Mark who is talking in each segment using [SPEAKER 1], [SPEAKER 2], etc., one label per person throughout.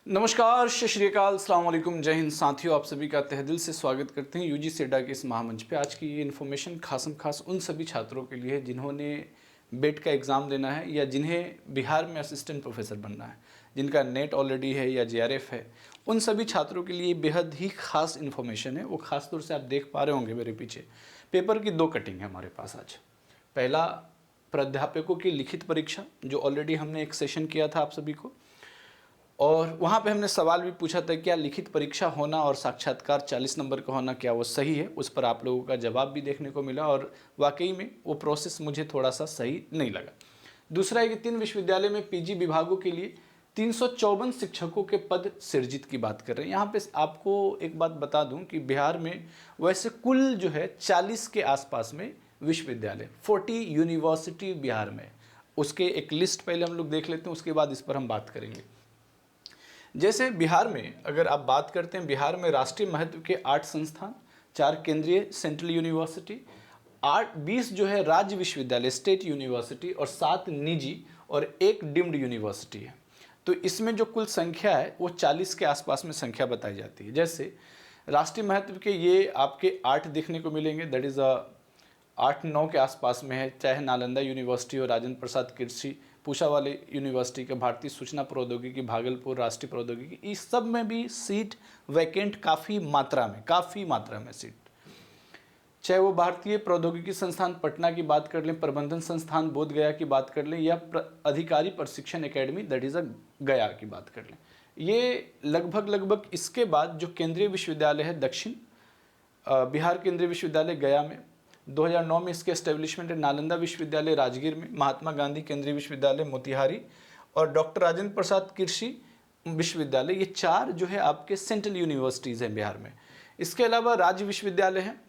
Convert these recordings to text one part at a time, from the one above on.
[SPEAKER 1] नमस्कार, सत श्री अकाल, अस्सलाम वालेकुम, जय हिंद साथियों। आप सभी का तहे दिल से स्वागत करते हैं यूजी सेडा के इस महामंच पे। आज की ये इन्फॉर्मेशन खासम खास उन सभी छात्रों के लिए है जिन्होंने बेट का एग्ज़ाम देना है या जिन्हें बिहार में असिस्टेंट प्रोफेसर बनना है, जिनका नेट ऑलरेडी है या जेआरएफ है। उन सभी छात्रों के लिए बेहद ही खास इन्फॉर्मेशन है। वो खास तौर से आप देख पा रहे होंगे मेरे पीछे पेपर की दो कटिंग है हमारे पास आज। पहला, प्राध्यापकों की लिखित परीक्षा, जो ऑलरेडी हमने एक सेशन किया था आप सभी को, और वहाँ पे हमने सवाल भी पूछा था क्या लिखित परीक्षा होना और साक्षात्कार 40 नंबर का होना क्या वो सही है। उस पर आप लोगों का जवाब भी देखने को मिला और वाकई में वो प्रोसेस मुझे थोड़ा सा सही नहीं लगा। दूसरा है कि 3 विश्वविद्यालय में पीजी विभागों के लिए 354 शिक्षकों के पद सृजित की बात कर रहे हैं। यहाँ पे आपको एक बात बता दूं कि बिहार में वैसे कुल जो है 40 के आसपास में विश्वविद्यालय, 40 यूनिवर्सिटी बिहार में। उसके एक लिस्ट पहले हम लोग देख लेते हैं, उसके बाद इस पर हम बात करेंगे। जैसे बिहार में अगर आप बात करते हैं, बिहार में राष्ट्रीय महत्व के 8 संस्थान, 4 केंद्रीय सेंट्रल यूनिवर्सिटी, 20 जो है राज्य विश्वविद्यालय स्टेट यूनिवर्सिटी और 7 निजी और 1 डीम्ड यूनिवर्सिटी है। तो इसमें जो कुल संख्या है वो 40 के आसपास में संख्या बताई जाती है। जैसे राष्ट्रीय महत्व के ये आपके 8 देखने को मिलेंगे, दैट इज़ 8-9 के आसपास में है, चाहे नालंदा यूनिवर्सिटी और राजेंद्र प्रसाद कृषि पूसा वाले यूनिवर्सिटी का, भारतीय सूचना प्रौद्योगिकी भागलपुर, राष्ट्रीय प्रौद्योगिकी, इस सब में भी सीट वैकेंट काफ़ी मात्रा में सीट। चाहे वो भारतीय प्रौद्योगिकी संस्थान पटना की बात कर लें, प्रबंधन संस्थान बोध गया की बात कर लें, या अधिकारी प्रशिक्षण एकेडमी दैट इज़ गया की बात कर लें। ये लगभग इसके बाद जो केंद्रीय विश्वविद्यालय है दक्षिण बिहार केंद्रीय विश्वविद्यालय गया में, 2009 में इसके एस्टेब्लिशमेंट है। नालंदा विश्वविद्यालय राजगीर में, महात्मा गांधी केंद्रीय विश्वविद्यालय मोतिहारी और डॉक्टर राजेंद्र प्रसाद कृषि विश्वविद्यालय, ये 4 जो है आपके सेंट्रल यूनिवर्सिटीज़ हैं बिहार में। इसके अलावा राज्य विश्वविद्यालय हैं।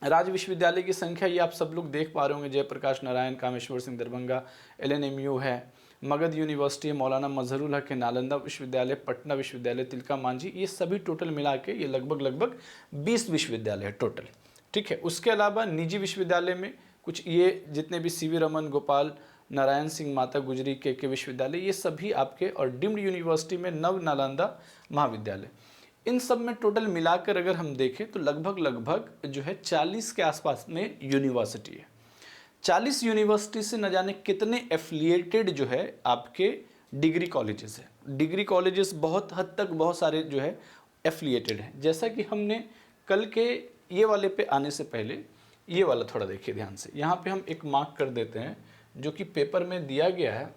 [SPEAKER 1] राज्य विश्वविद्यालय की संख्या ये आप सब लोग देख पा रहे होंगे, जयप्रकाश नारायण, कामेश्वर सिंह दरभंगा, LNMU है, मगध यूनिवर्सिटी है, मौलाना मजहरुल हक है, नालंदा विश्वविद्यालय, पटना विश्वविद्यालय, तिलका मांझी, ये सभी टोटल मिला के ये लगभग 20 विश्वविद्यालय है टोटल। ठीक है। उसके अलावा निजी विश्वविद्यालय में कुछ ये जितने भी CV रमन, गोपाल नारायण सिंह, माता गुजरी के विश्वविद्यालय, ये सभी आपके, और डीम्ड यूनिवर्सिटी में नव नालंदा महाविद्यालय, इन सब में टोटल मिलाकर अगर हम देखें तो लगभग जो है 40 के आसपास में यूनिवर्सिटी है। 40 यूनिवर्सिटी से न जाने कितने एफिलिएटेड जो है आपके डिग्री कॉलेजेस है। डिग्री कॉलेजेस बहुत हद तक बहुत सारे जो है एफिलिएटेड हैं। जैसा कि हमने कल के ये वाले पे आने से पहले ये वाला थोड़ा देखिए ध्यान से, यहाँ पे हम एक मार्क कर देते हैं जो कि पेपर में दिया गया है।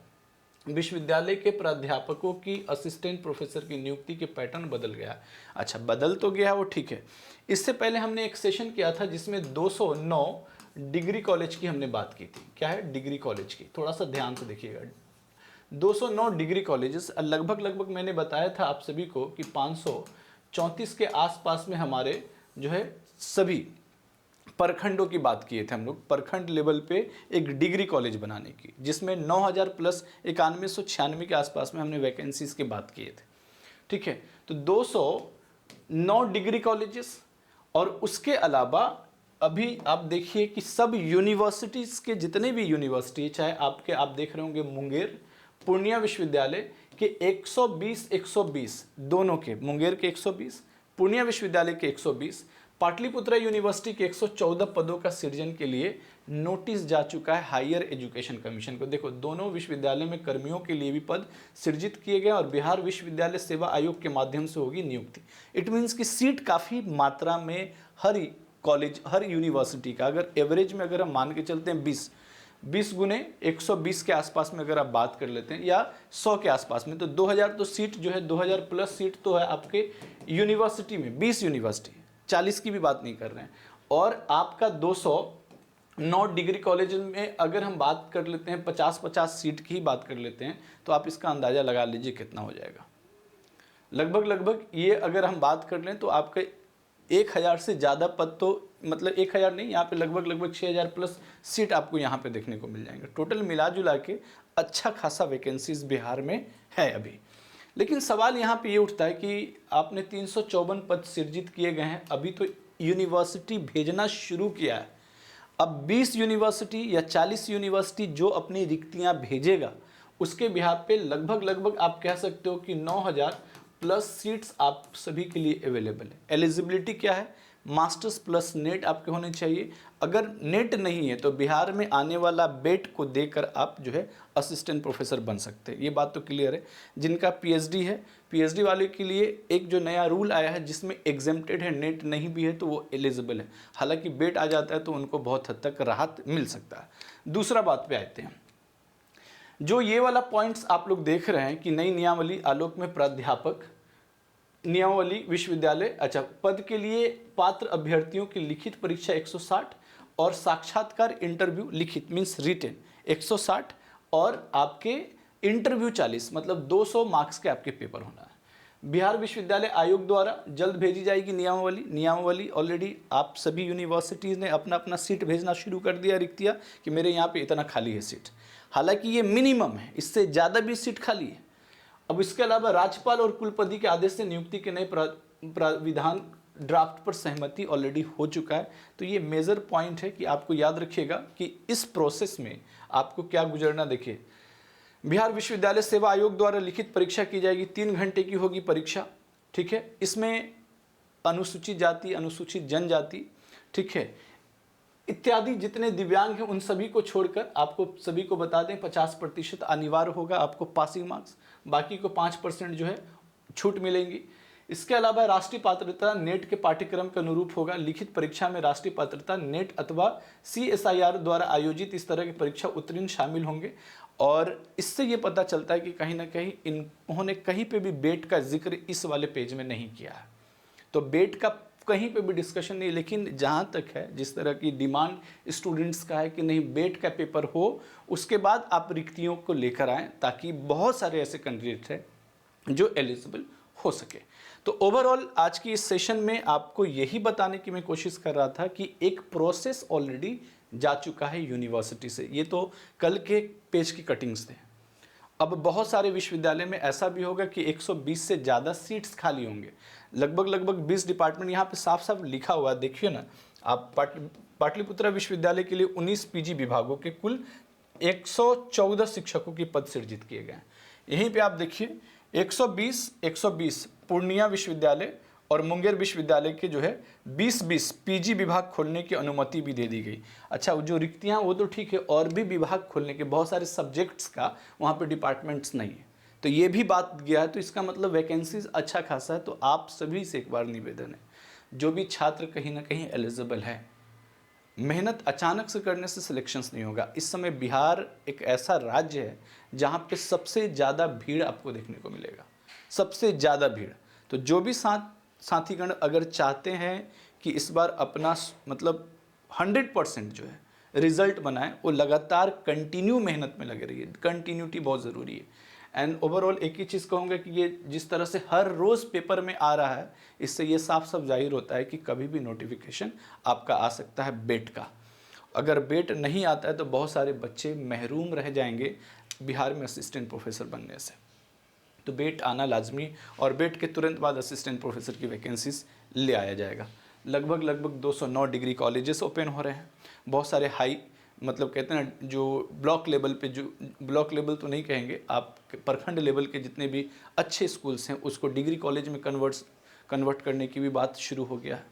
[SPEAKER 1] विश्वविद्यालय के प्राध्यापकों की असिस्टेंट प्रोफेसर की नियुक्ति के पैटर्न बदल गया। अच्छा, बदल तो गया वो ठीक है। इससे पहले हमने एक सेशन किया था जिसमें 209 डिग्री कॉलेज की हमने बात की थी। क्या है? डिग्री कॉलेज की। थोड़ा सा ध्यान से देखिएगा, 209 डिग्री कॉलेजेस। लगभग मैंने बताया था आप सभी को कि 534 के आसपास में हमारे जो है सभी प्रखंडों की बात किए थे हम लोग, प्रखंड लेवल पे एक डिग्री कॉलेज बनाने की, जिसमें 9000 प्लस 9196 के आसपास में हमने वैकेंसीज की बात किए थे। ठीक है। तो 209 डिग्री कॉलेजेस, और उसके अलावा अभी आप देखिए कि सब यूनिवर्सिटीज़ के जितने भी यूनिवर्सिटी, चाहे आपके आप देख रहे होंगे मुंगेर पूर्णिया विश्वविद्यालय के 120 दोनों के, मुंगेर के 120, पूर्णिया विश्वविद्यालय के 120, पाटलिपुत्रा यूनिवर्सिटी के 114 पदों का सृजन के लिए नोटिस जा चुका है हायर एजुकेशन कमीशन को। देखो, दोनों विश्वविद्यालय में कर्मियों के लिए भी पद सृजित किए गए और बिहार विश्वविद्यालय सेवा आयोग के माध्यम से होगी नियुक्ति। इट मीन्स कि सीट काफ़ी मात्रा में हर कॉलेज, हर यूनिवर्सिटी का, अगर एवरेज में अगर हम मान के चलते हैं 20 गुने 120 के आसपास में अगर आप बात कर लेते हैं, या 100 के आसपास में, तो 2000 तो सीट जो है, 2000 प्लस सीट तो है आपके यूनिवर्सिटी में। 20 यूनिवर्सिटी, 40 की भी बात नहीं कर रहे हैं। और आपका 209 डिग्री कॉलेज में अगर हम बात कर लेते हैं 50-50 सीट की ही बात कर लेते हैं, तो आप इसका अंदाज़ा लगा लीजिए कितना हो जाएगा। लगभग ये अगर हम बात कर लें तो आपका 1000 से ज़्यादा पद, तो मतलब 1000 नहीं, यहाँ पे लगभग 6000 प्लस सीट आपको यहाँ पे देखने को मिल जाएंगे। टोटल मिला जुला के अच्छा खासा वैकेंसीज बिहार में है अभी। लेकिन सवाल यहाँ पे ये उठता है कि आपने 354 पद सृजित किए गए हैं, अभी तो यूनिवर्सिटी भेजना शुरू किया है। अब 20 यूनिवर्सिटी या 40 यूनिवर्सिटी जो अपनी रिक्तियाँ भेजेगा, उसके बिहार पे लगभग आप कह सकते हो कि प्लस सीट्स आप सभी के लिए अवेलेबल है। एलिजिबिलिटी क्या है? मास्टर्स प्लस नेट आपके होने चाहिए। अगर नेट नहीं है तो बिहार में आने वाला बेट को देकर आप जो है असिस्टेंट प्रोफेसर बन सकते हैं। ये बात तो क्लियर है। जिनका पीएचडी है, पीएचडी वाले के लिए एक जो नया रूल आया है जिसमें एग्जेम्प्टेड है, नेट नहीं भी है तो वो एलिजिबल है। हालांकि बेट आ जाता है तो उनको बहुत हद तक राहत मिल सकता है। दूसरा बात पे आते हैं, जो ये वाला पॉइंट्स आप लोग देख रहे हैं कि नई नियमावली आलोक में प्राध्यापक नियमावली विश्वविद्यालय, अच्छा, पद के लिए पात्र अभ्यर्थियों की लिखित परीक्षा 160 और साक्षात्कार इंटरव्यू लिखित मीन्स रिटेन 160 और आपके इंटरव्यू 40, मतलब 200 मार्क्स के आपके पेपर होना है। बिहार विश्वविद्यालय आयोग द्वारा जल्द भेजी जाएगी नियमावली ऑलरेडी आप सभी यूनिवर्सिटीज़ ने अपना अपना सीट भेजना शुरू कर दिया, रिक्तियाँ कि मेरे यहाँ पे इतना खाली है सीट। हालांकि ये मिनिमम है, इससे ज़्यादा भी सीट खाली है। अब इसके अलावा राज्यपाल और कुलपति के आदेश से नियुक्ति के नए प्राविधान ड्राफ्ट पर सहमति ऑलरेडी हो चुका है। तो ये मेजर पॉइंट है कि आपको याद रखिएगा कि इस प्रोसेस में आपको क्या गुजरना। देखिए, बिहार विश्वविद्यालय सेवा आयोग द्वारा लिखित परीक्षा की जाएगी, 3 घंटे की होगी परीक्षा, ठीक है। इसमें अनुसूचित जाति, अनुसूचित जनजाति, ठीक है, इत्यादि जितने दिव्यांग हैं उन सभी को छोड़कर आपको सभी को बता दें 50% अनिवार्य होगा आपको पासिंग मार्क्स, बाकी को 5% जो है छूट मिलेंगी। इसके अलावा राष्ट्रीय पात्रता नेट के पाठ्यक्रम के अनुरूप होगा। लिखित परीक्षा में राष्ट्रीय पात्रता नेट अथवा CSIR द्वारा आयोजित इस तरह की परीक्षा उत्तीर्ण शामिल होंगे। और इससे ये पता चलता है कि कहीं ना कहीं इन्होंने कहीं पे भी बेट का जिक्र इस वाले पेज में नहीं किया है। तो बेट का कहीं पे भी डिस्कशन नहीं, लेकिन जहाँ तक है जिस तरह की डिमांड स्टूडेंट्स का है कि नहीं बेट का पेपर हो, उसके बाद आप रिक्तियों को लेकर आएँ ताकि बहुत सारे ऐसे कैंडिडेट हैं जो एलिजिबल हो सके। तो ओवरऑल आज की इस सेशन में आपको यही बताने की मैं कोशिश कर रहा था कि एक प्रोसेस ऑलरेडी जा चुका है यूनिवर्सिटी से। ये तो कल के पेज की कटिंग्स थे। अब बहुत सारे विश्वविद्यालय में ऐसा भी होगा कि 120 से ज़्यादा सीट्स खाली होंगे, लगभग 20 डिपार्टमेंट। यहाँ पे साफ साफ लिखा हुआ है, देखिए ना आप। पाटलिपुत्रा विश्वविद्यालय के लिए 19 पीजी विभागों के कुल 114 शिक्षकों के पद सृजित किए गए हैं। यहीं पे आप देखिए 120 पूर्णिया विश्वविद्यालय और मुंगेर विश्वविद्यालय के जो है 20 पीजी विभाग खोलने की अनुमति भी दे दी गई। अच्छा, जो रिक्तियां वो तो ठीक है, और भी विभाग खोलने के बहुत सारे सब्जेक्ट्स का वहाँ पे डिपार्टमेंट्स नहीं है, तो ये भी बात गया है। तो इसका मतलब वैकेंसीज अच्छा खासा है। तो आप सभी से एक बार निवेदन है, जो भी छात्र कहीं ना कहीं एलिजिबल है, मेहनत अचानक से करने से सिलेक्शंस नहीं होगा। इस समय बिहार एक ऐसा राज्य है जहाँ पे सबसे ज़्यादा भीड़ आपको देखने को मिलेगा, सबसे ज़्यादा भीड़। तो जो भी साथीगण अगर चाहते हैं कि इस बार अपना मतलब 100% जो है रिजल्ट बनाएं, वो लगातार कंटिन्यू मेहनत में लगे रहिए। कंटिन्यूटी बहुत ज़रूरी है। एंड ओवरऑल एक ही चीज़ कहूँगा कि ये जिस तरह से हर रोज़ पेपर में आ रहा है, इससे ये साफ साफ जाहिर होता है कि कभी भी नोटिफिकेशन आपका आ सकता है बेट का। अगर बेट नहीं आता है तो बहुत सारे बच्चे महरूम रह जाएंगे बिहार में असिस्टेंट प्रोफेसर बनने से। तो बेट आना लाजमी, और बेट के तुरंत बाद असिस्टेंट प्रोफेसर की वैकेंसीज ले आया जाएगा। लगभग 209 डिग्री कॉलेजेस ओपन हो रहे हैं। बहुत सारे हाई मतलब कहते हैं ना, जो ब्लॉक लेवल पे, जो ब्लॉक लेवल तो नहीं कहेंगे आप, प्रखंड लेवल के जितने भी अच्छे स्कूल्स हैं उसको डिग्री कॉलेज में कन्वर्ट करने की भी बात शुरू हो गया है।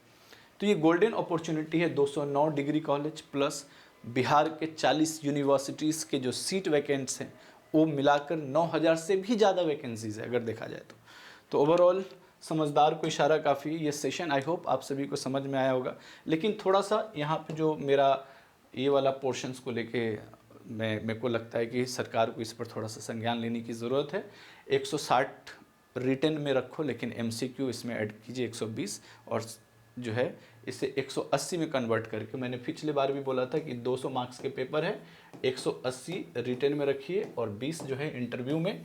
[SPEAKER 1] तो ये गोल्डन अपॉर्चुनिटी है। 209 डिग्री कॉलेज प्लस बिहार के 40 यूनिवर्सिटीज़ के जो सीट वैकेंट्स हैं वो मिलाकर 9000 से भी ज़्यादा वैकेंसीज है अगर देखा जाए तो ओवरऑल समझदार को इशारा काफ़ी। ये सेशन आई होप आप सभी को समझ में आया होगा। लेकिन थोड़ा सा यहाँ पे जो मेरा ये वाला पोर्शंस को लेके मेरे को लगता है कि सरकार को इस पर थोड़ा सा संज्ञान लेने की ज़रूरत है। 160 रिटन में रखो, लेकिन MCQ इसमें ऐड कीजिए 120, और जो है इसे 180 में कन्वर्ट करके, मैंने पिछले बार भी बोला था कि 200 मार्क्स के पेपर है, 180 रिटन में रखिए और 20 जो है इंटरव्यू में।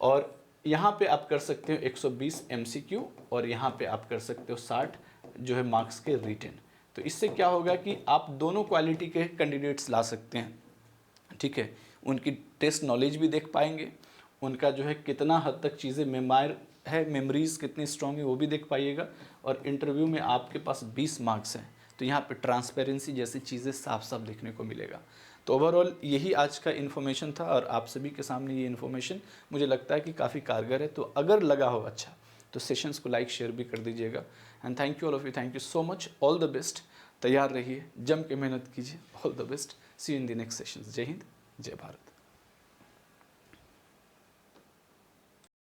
[SPEAKER 1] और यहाँ पे आप कर सकते हो 120 MCQ और यहाँ पे आप कर सकते हो 60 जो है मार्क्स के रिटन। तो इससे क्या होगा कि आप दोनों क्वालिटी के कैंडिडेट्स ला सकते हैं, ठीक है। उनकी टेस्ट नॉलेज भी देख पाएंगे, उनका जो है कितना हद तक चीज़ें मेमोर है, मेमोरीज कितनी स्ट्रॉन्ग है वो भी देख पाइएगा। और इंटरव्यू में आपके पास 20 मार्क्स हैं, तो यहाँ पे ट्रांसपेरेंसी जैसी चीज़ें साफ साफ देखने को मिलेगा। तो ओवरऑल यही आज का इन्फॉर्मेशन था और आप सभी के सामने ये इन्फॉर्मेशन मुझे लगता है कि काफ़ी कारगर है। तो अगर लगा हो अच्छा तो सेशंस को लाइक शेयर भी कर दीजिएगा। And thank you all of you, thank you so much, all the best. तैयार रहिए, जम के मेहनत कीजिए, all the best, see you in the next sessions. जय हिंद, जय भारत।